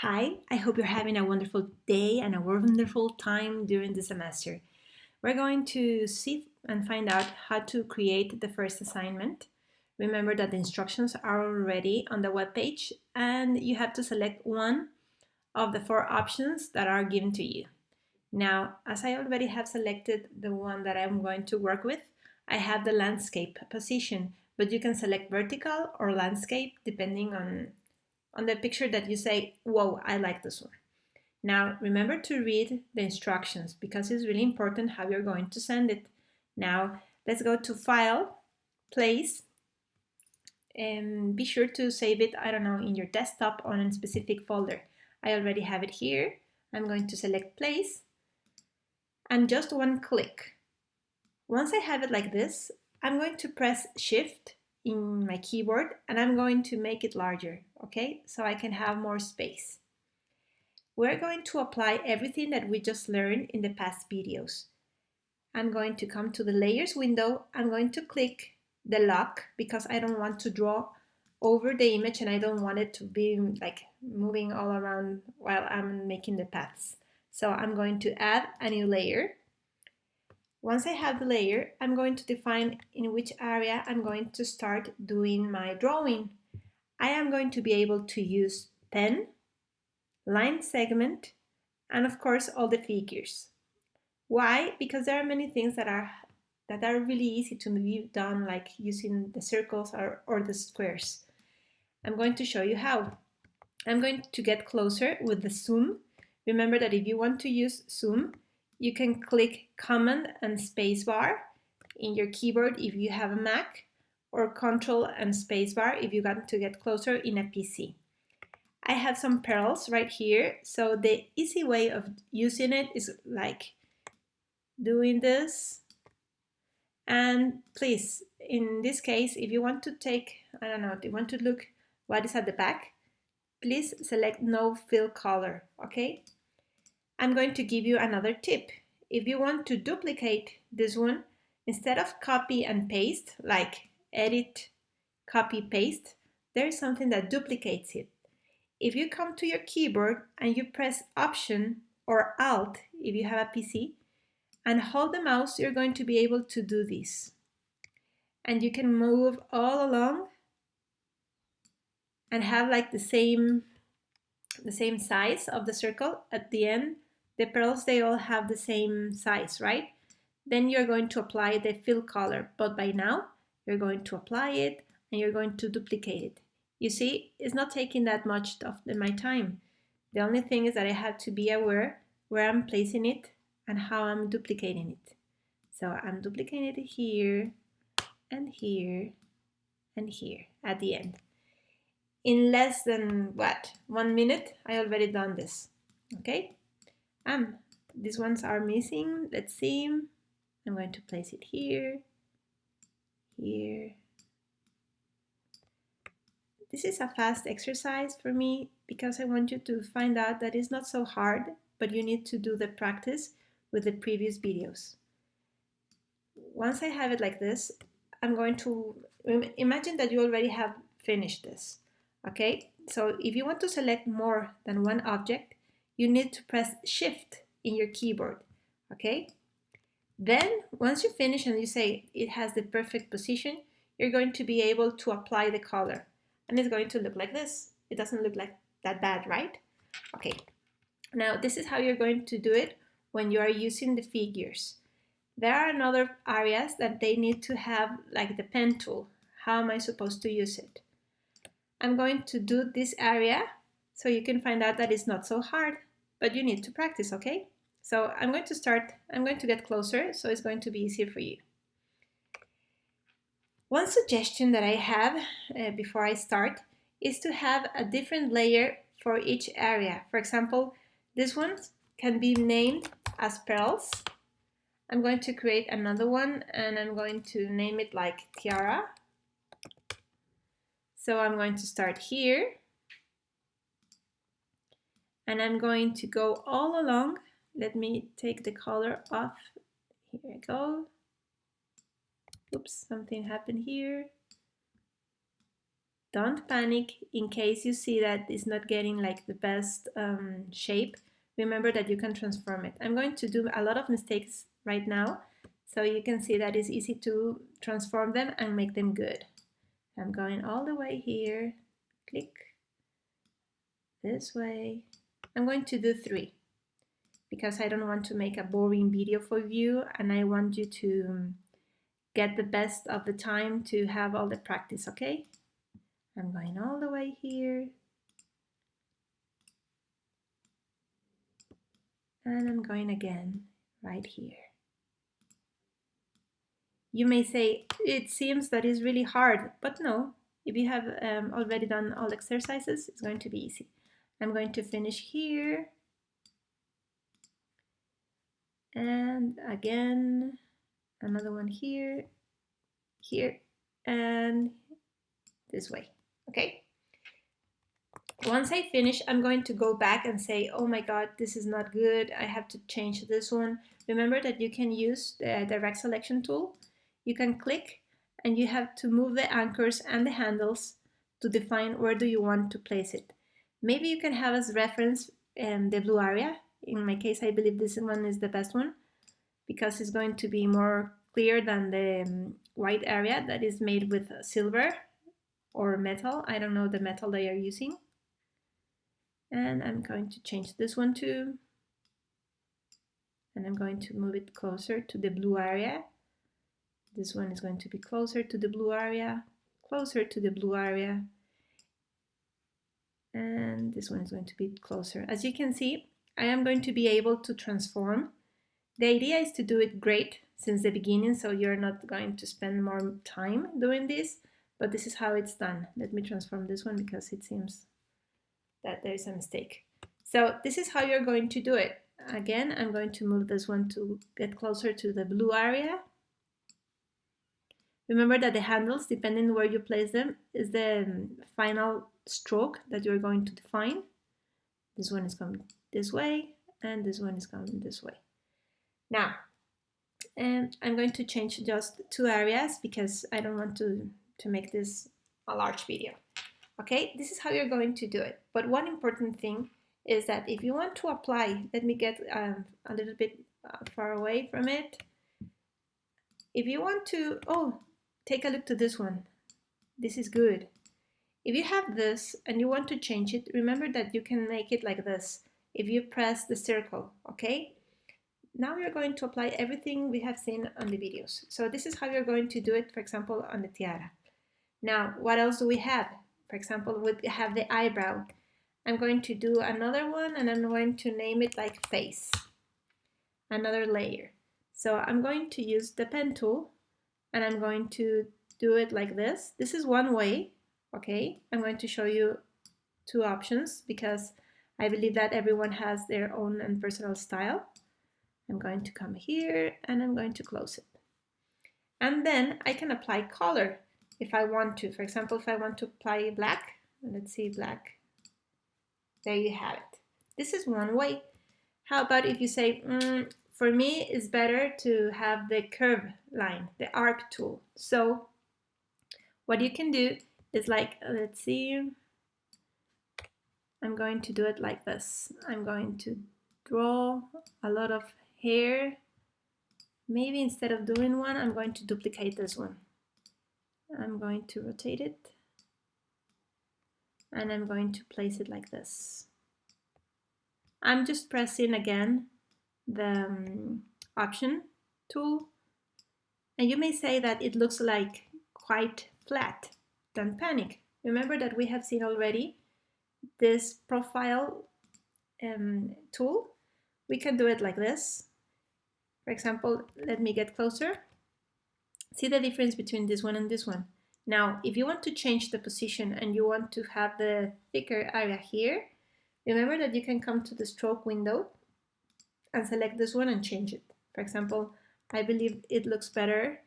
Hi, I hope you're having a wonderful day and a wonderful time during the semester. We're going to see and find out how to create the first assignment. Remember that the instructions are already on the webpage and you have to select one of the four options that are given to you. Now, as I already have selected the one that I'm going to work with, I have the landscape position, but you can select vertical or landscape depending on the picture that you say, whoa, I like this one. Now, remember to read the instructions because it's really important how you're going to send it. Now, let's go to File, Place, and be sure to save it, I don't know, in your desktop on a specific folder. I already have it here. I'm going to select Place and just one click. Once I have it like this, I'm going to press Shift in my keyboard and I'm going to make it larger, okay? So I can have more space. We're going to apply everything that we just learned in the past videos. I'm going to come to the layers window. I'm going to click the lock because I don't want to draw over the image and I don't want it to be like moving all around while I'm making the paths. So I'm going to add a new layer. Once I have the layer, I'm going to define in which area I'm going to start doing my drawing. I am going to be able to use pen, line segment, and of course all the figures. Why? Because there are many things that are really easy to be done, like using the circles or the squares. I'm going to show you how. I'm going to get closer with the zoom. Remember that if you want to use zoom, you can click Command and Spacebar in your keyboard if you have a Mac, or Control and Spacebar if you want to get closer in a PC. I have some pearls right here, so the easy way of using it is like doing this. And please, in this case, if you want to take, I don't know, if you want to look what is at the back, please select no fill color, okay? I'm going to give you another tip. If you want to duplicate this one, instead of copy and paste, like edit, copy, paste, there is something that duplicates it. If you come to your keyboard and you press Option or Alt if you have a PC, and hold the mouse, you're going to be able to do this. And you can move all along and have like the same size of the circle at the end. The pearls, they all have the same size, right? Then you're going to apply the fill color, but by now you're going to apply it and you're going to duplicate it. You see, it's not taking that much of my time. The only thing is that I have to be aware where I'm placing it and how I'm duplicating it. So I'm duplicating it here and here and here at the end. In less than 1 minute, I already done this. Okay? These ones are missing. Let's see. I'm going to place it here, here. This is a fast exercise for me because I want you to find out that it's not so hard, but you need to do the practice with the previous videos. Once I have it like this, I'm going to imagine that you already have finished this. Okay, so if you want to select more than one object, you need to press Shift in your keyboard. Okay, then once you finish and you say it has the perfect position, you're going to be able to apply the color, and it's going to look like this. It doesn't look like that bad, right? Okay, now this is how you're going to do it when you are using the figures. There are another areas that they need to have like the pen tool. How am I supposed to use it? I'm going to do this area so you can find out that it's not so hard, but you need to practice, okay? So I'm going to get closer so it's going to be easier for you. One suggestion that I have before I start is to have a different layer for each area. For example, this one can be named as pearls. I'm going to create another one and I'm going to name it like tiara. So I'm going to start here and I'm going to go all along. Let me take the color off. Here I go. Oops, something happened here. Don't panic in case you see that it's not getting like the best shape. Remember that you can transform it. I'm going to do a lot of mistakes right now, so you can see that it's easy to transform them and make them good. I'm going all the way here, click, this way. I'm going to do 3 because I don't want to make a boring video for you, and I want you to get the best of the time to have all the practice, okay? I'm going all the way here, and I'm going again right here. You may say it seems that is really hard, but no, if you have already done all exercises, it's going to be easy. I'm going to finish here, and again another one here, here, and this way. Okay, once I finish, I'm going to go back and say, oh my god, this is not good, I have to change this one. Remember that you can use the direct selection tool. You can click and you have to move the anchors and the handles to define where do you want to place it. Maybe you can have as reference the blue area. In my case, I believe this one is the best one because it's going to be more clear than the white area that is made with silver or metal. I don't know the metal they are using. And I'm going to change this one too. And I'm going to move it closer to the blue area. This one is going to be closer to the blue area, closer to the blue area. And this one is going to be closer. As you can see, I am going to be able to transform. The idea is to do it great since the beginning, so you're not going to spend more time doing this, but this is how it's done. Let me transform this one because it seems that there is a mistake. So this is how you're going to do it. Again, I'm going to move this one to get closer to the blue area. Remember that the handles, depending where you place them, is the final stroke that you're going to define. This one is coming this way, and this one is coming this way. Now, I'm going to change just 2 areas because I don't want to make this a large video. Okay, this is how you're going to do it. But one important thing is that if you want to apply, let me get a little bit far away from it. If you want to, take a look to this one. This is good. If you have this and you want to change it, remember that you can make it like this. If you press the circle, okay? Now you're going to apply everything we have seen on the videos. So this is how you're going to do it, for example, on the tiara. Now, what else do we have? For example, we have the eyebrow. I'm going to do another one and I'm going to name it like face. Another layer. So I'm going to use the pen tool and I'm going to do it like this. This is one way, okay? I'm going to show you 2 options because I believe that everyone has their own and personal style. I'm going to come here and I'm going to close it. And then I can apply color if I want to. For example, if I want to apply black, let's see, black. There you have it. This is one way. How about if you say, for me, it's better to have the curve line, the arc tool. So what you can do is like, let's see, I'm going to do it like this. I'm going to draw a lot of hair. Maybe instead of doing one, I'm going to duplicate this one. I'm going to rotate it and I'm going to place it like this. I'm just pressing again the option tool, and you may say that it looks like quite flat. Don't panic. Remember that we have seen already this profile tool. We can do it like this. For example, let me get closer. See the difference between this one and this one. Now, if you want to change the position and you want to have the thicker area here, remember that you can come to the stroke window and select this one and change it. For example, I believe it looks better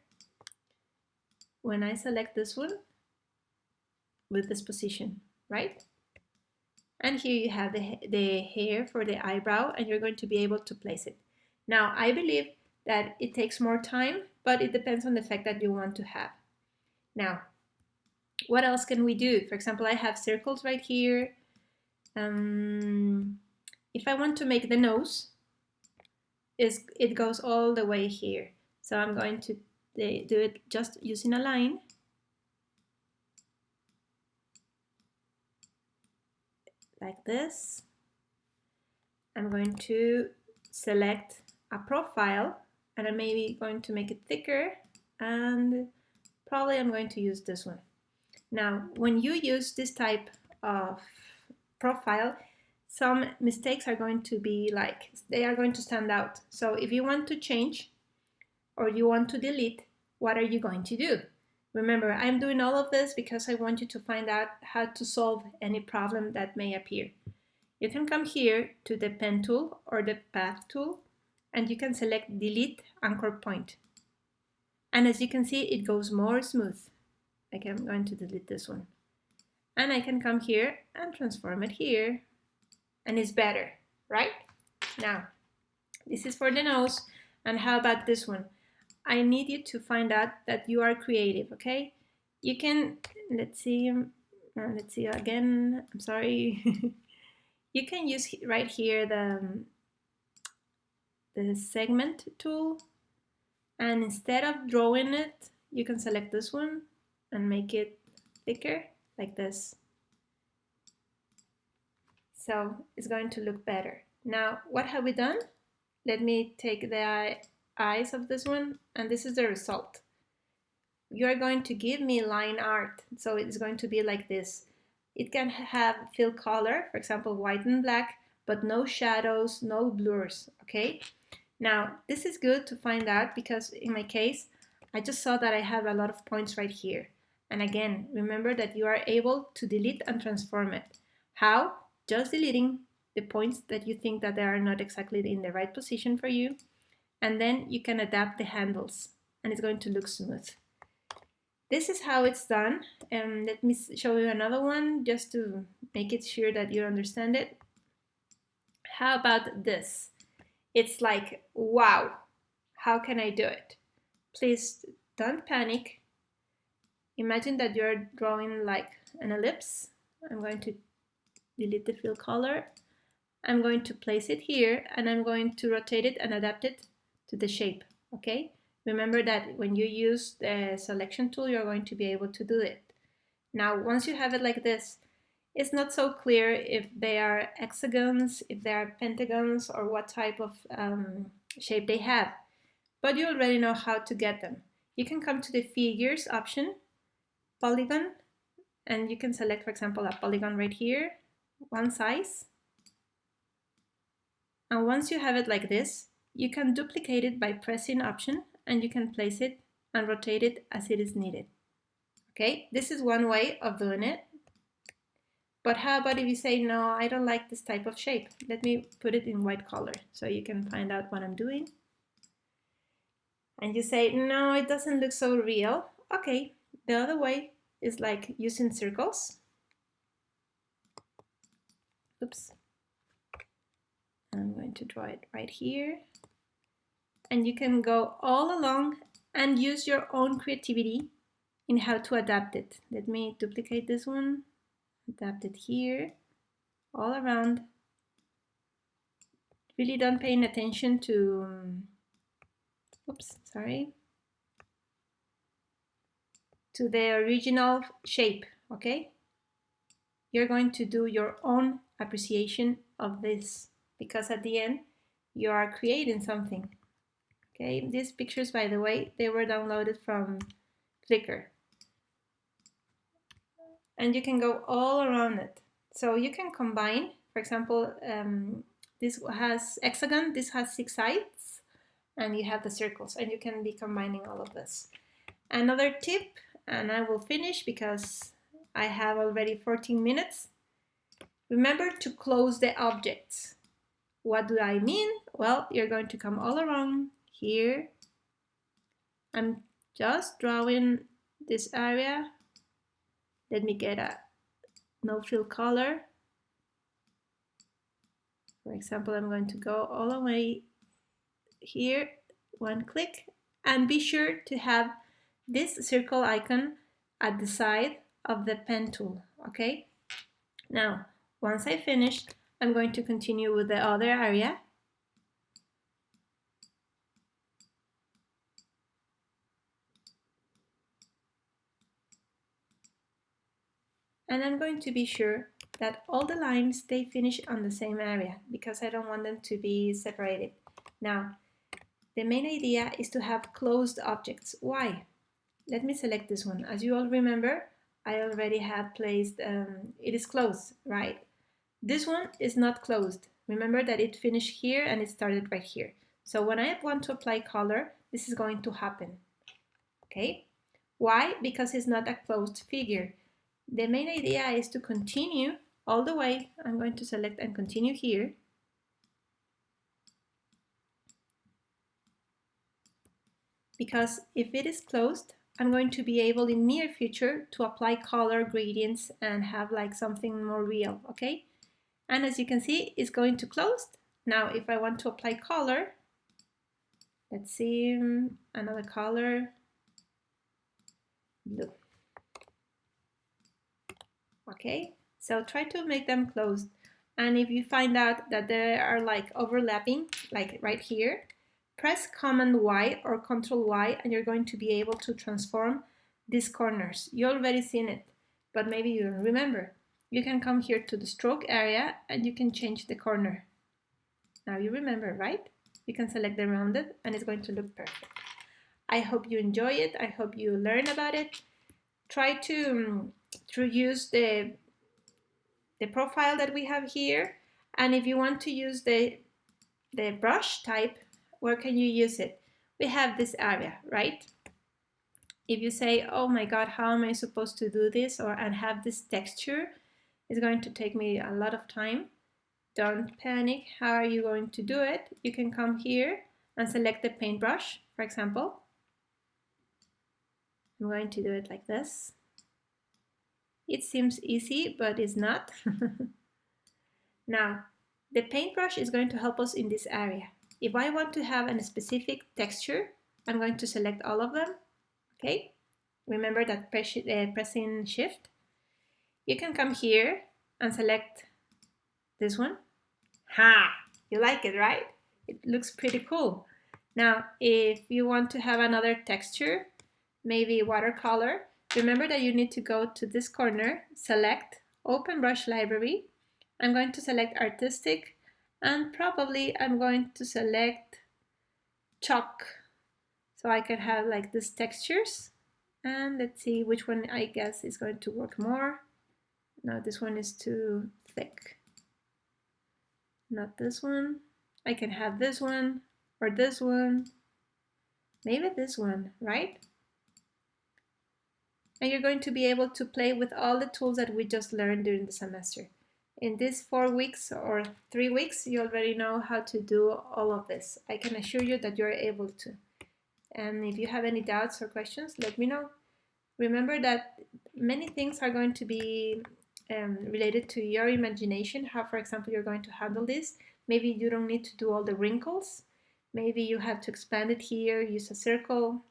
when I select this one with this position, right? And here you have the hair for the eyebrow and you're going to be able to place it. Now, I believe that it takes more time, but it depends on the effect that you want to have. Now, What else can we do? For example, I have circles right here. If I want to make the nose, it goes all the way here. So I'm going to do it just using a line. Like this. I'm going to select a profile and I'm maybe going to make it thicker, and probably I'm going to use this one. Now, when you use this type of profile, some mistakes are going to be like, they are going to stand out. So if you want to change or you want to delete, what are you going to do? Remember, I'm doing all of this because I want you to find out how to solve any problem that may appear. You can come here to the pen tool or the path tool, and you can select delete anchor point. And as you can see, it goes more smooth. Like, I'm going to delete this one. And I can come here and transform it here, and it's better, right? Now, this is for the nose. And how about this one? I need you to find out that you are creative, okay? You can, let's see again, I'm sorry. You can use right here the segment tool, and instead of drawing it, you can select this one and make it thicker like this. So it's going to look better. Now, what have we done? Let me take the eyes of this one, and this is the result. You are going to give me line art, so it's going to be like this. It can have fill color, for example, white and black, but no shadows, no blurs, okay? Now, this is good to find out because in my case, I just saw that I have a lot of points right here. And again, remember that you are able to delete and transform it. How? Just deleting the points that you think that they are not exactly in the right position for you. And then you can adapt the handles and it's going to look smooth. This is how it's done. Let me show you another one just to make it sure that you understand it. How about this? It's like, wow, how can I do it? Please don't panic. Imagine that you're drawing like an ellipse. I'm going to delete the fill color. I'm going to place it here and I'm going to rotate it and adapt it to the shape, okay? Remember that when you use the selection tool, you're going to be able to do it. Now, once you have it like this, it's not so clear if they are hexagons, if they are pentagons, or what type of shape they have. But you already know how to get them. You can come to the figures option, polygon, and you can select, for example, a polygon right here, one size. And once you have it like this, you can duplicate it by pressing option and you can place it and rotate it as it is needed. Okay, this is one way of doing it. But how about if you say, no, I don't like this type of shape. Let me put it in white color so you can find out what I'm doing. And you say, no, it doesn't look so real. Okay, the other way is like using circles. Oops. I'm going to draw it right here. And you can go all along and use your own creativity in how to adapt it. Let me duplicate this one, adapt it here, all around. Really don't pay attention to, oops, sorry, to the original shape, okay? You're going to do your own appreciation of this because at the end, you are creating something. Okay, these pictures, by the way, they were downloaded from Flickr. And you can go all around it. So you can combine, for example, this has hexagon, this has 6 sides, and you have the circles, and you can be combining all of this. Another tip, and I will finish because I have already 14 minutes. Remember to close the objects. What do I mean? Well, you're going to come all around here. I'm just drawing this area. Let me get a no fill color. For example, I'm going to go all the way here, one click, and be sure to have this circle icon at the side of the pen tool, okay? Now, once I finish, I'm going to continue with the other area. And I'm going to be sure that all the lines stay finished on the same area because I don't want them to be separated. Now, the main idea is to have closed objects. Why? Let me select this one. As you all remember, I already have placed, it is closed, right? This one is not closed. Remember that it finished here and it started right here. So when I want to apply color, this is going to happen, okay? Why? Because it's not a closed figure. The main idea is to continue all the way. I'm going to select and continue here. Because if it is closed, I'm going to be able in near future to apply color gradients and have like something more real, okay? And as you can see, it's going to close. Now, if I want to apply color, let's see, another color, blue. Okay, so try to make them closed. And if you find out that they are like overlapping, like right here, press Command Y or Control Y and you're going to be able to transform these corners. You already seen it, but maybe you don't remember. You can come here to the stroke area and you can change the corner. Now you remember, right? You can select the rounded and it's going to look perfect. I hope you enjoy it. I hope you learn about it. Try to use the profile that we have here. And if you want to use the brush type, where can you use it? We have this area, right? If you say, oh my God, how am I supposed to do this and have this texture? It's going to take me a lot of time. Don't panic. How are you going to do it? You can come here and select the paintbrush, for example. I'm going to do it like this. It seems easy, but it's not. Now, the paintbrush is going to help us in this area. If I want to have a specific texture, I'm going to select all of them. Okay? Remember that pressing Shift. You can come here and select this one. Ha! You like it, right? It looks pretty cool. Now, if you want to have another texture, maybe watercolor, remember that you need to go to this corner, select Open Brush Library. I'm going to select Artistic, and probably I'm going to select Chalk, so I can have like these textures. And let's see which one I guess is going to work more. No, this one is too thick. Not this one. I can have this one or this one. Maybe this one, right? And you're going to be able to play with all the tools that we just learned during the semester. In these 4 weeks or 3 weeks, you already know how to do all of this. I can assure you that you're able to. And if you have any doubts or questions, let me know. Remember that many things are going to be related to your imagination, how, for example, you're going to handle this. Maybe you don't need to do all the wrinkles. Maybe you have to expand it here, use a circle.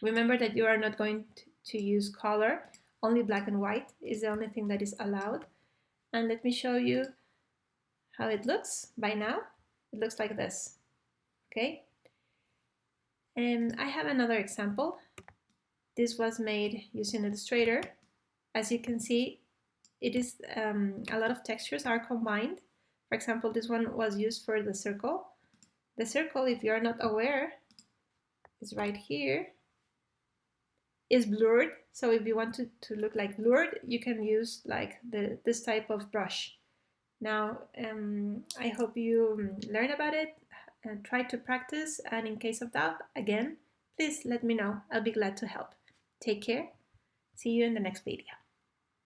Remember that you are not going to use color. Only black and white is the only thing that is allowed. And let me show you how it looks by now. It looks like this, okay? And I have another example. This was made using Illustrator. As you can see, it is a lot of textures are combined. For example, this one was used for the circle. The circle, if you're not aware, is right here. Is blurred, so if you want to look like blurred, you can use like this type of brush. Now, I hope you learn about it and try to practice, and in case of doubt, again, please let me know. I'll be glad to help. Take care. See you in the next video.